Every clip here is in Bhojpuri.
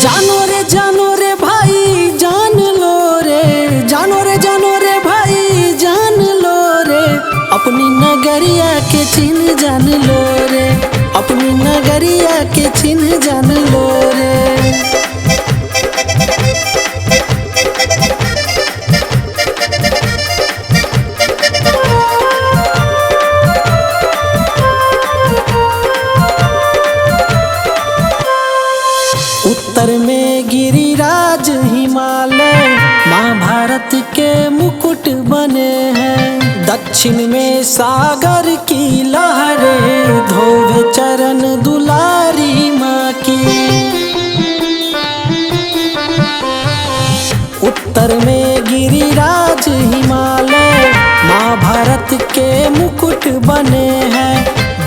जानो रे भाई जान लो रे, जानो रे भाई जान लो रे, अपनी नगरिया के चिन्ह जान लो रे, अपनी नगरिया के चिन्ह जान लो रे। उत्तर में गिरिराज हिमालय महाभारत के मुकुट बने हैं, दक्षिण में सागर की लहरें धोवे चरण दुलारी माँ की। उत्तर में गिरिराज हिमालय महाभारत के मुकुट बने हैं,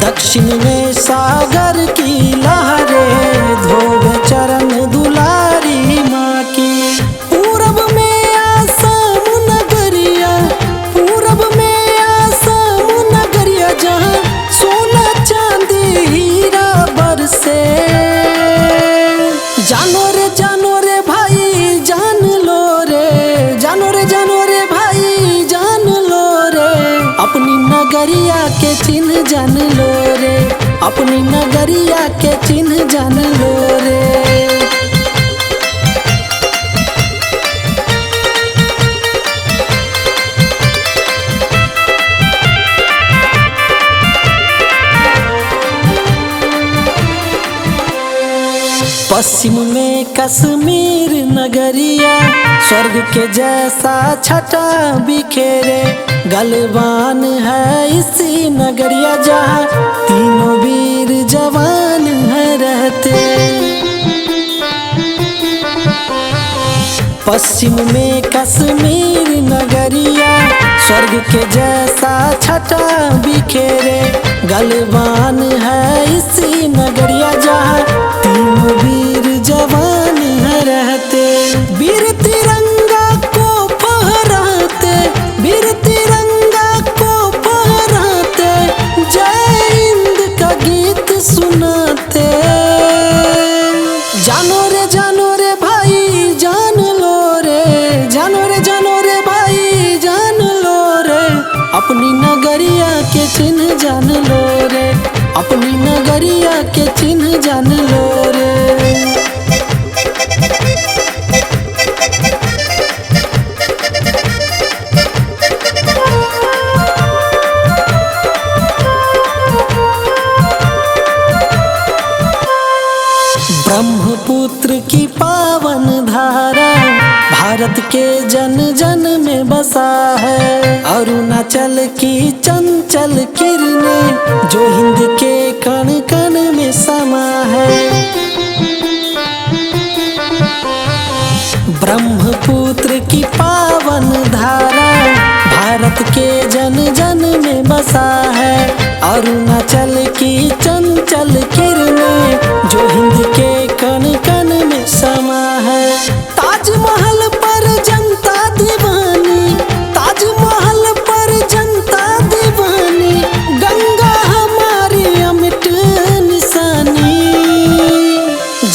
दक्षिण में सागर की लहरें धोवे चरण दुलारी माँ की। पूरब में आसाम नगरिया, पूरब में आसाम नगरिया, जहाँ सोना चांदी हीरा बरसे। जानो रे भाई जान लो रे, जानो रे भाई जान लो रे, अपनी नगरिया के चिन्ह जान लो रे, अपनी नगरिया के चिन्ह जान लो रे। पश्चिम में कश्मीर नगरिया, स्वर्ग के जैसा छटा बिखेरे, गलवान है इसी नगरिया, जहाँ तीनों वीर जवान है रहते। पश्चिम में कश्मीर नगरिया, स्वर्ग के जैसा छटा बिखेरे, गलवान है इसी नगरिया, जहाँ तीनों वीर जवान है रहते। वीर तिरंगा को फहराते, वीर तिरंगा को फहराते, जय हिंद का गीत सुनाते। जानो रे भाई जान लो रे, जानो रे भाई जान लो रे, अपनी नगरिया के चिन्ह जान लो रे, अपनी नगरिया के चिन्ह जान लो रे। ब्रह्मपुत्र की पावन धारा भारत के जन जन में बसा है, अरुणाचल की चंचल किरणें जो हिंद के कण कण में समा है। ब्रह्मपुत्र की पावन धारा भारत के जन जन में बसा है, अरुणाचल की चंचल किरणें जो हिंद के कण कण में समा है। ताजमहल पर जनता दीवानी, ताजमहल पर जनता दीवानी, गंगा हमारी अमिट निशानी।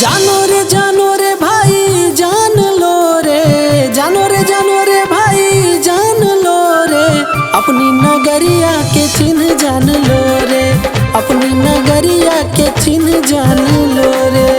जानो रे भाई जान लो रे, जानो रे भाई जान लो रे, अपनी नगरिया के चिन्ह जान लो रे, अपनी नगरिया के चिन्ह जान लो रे।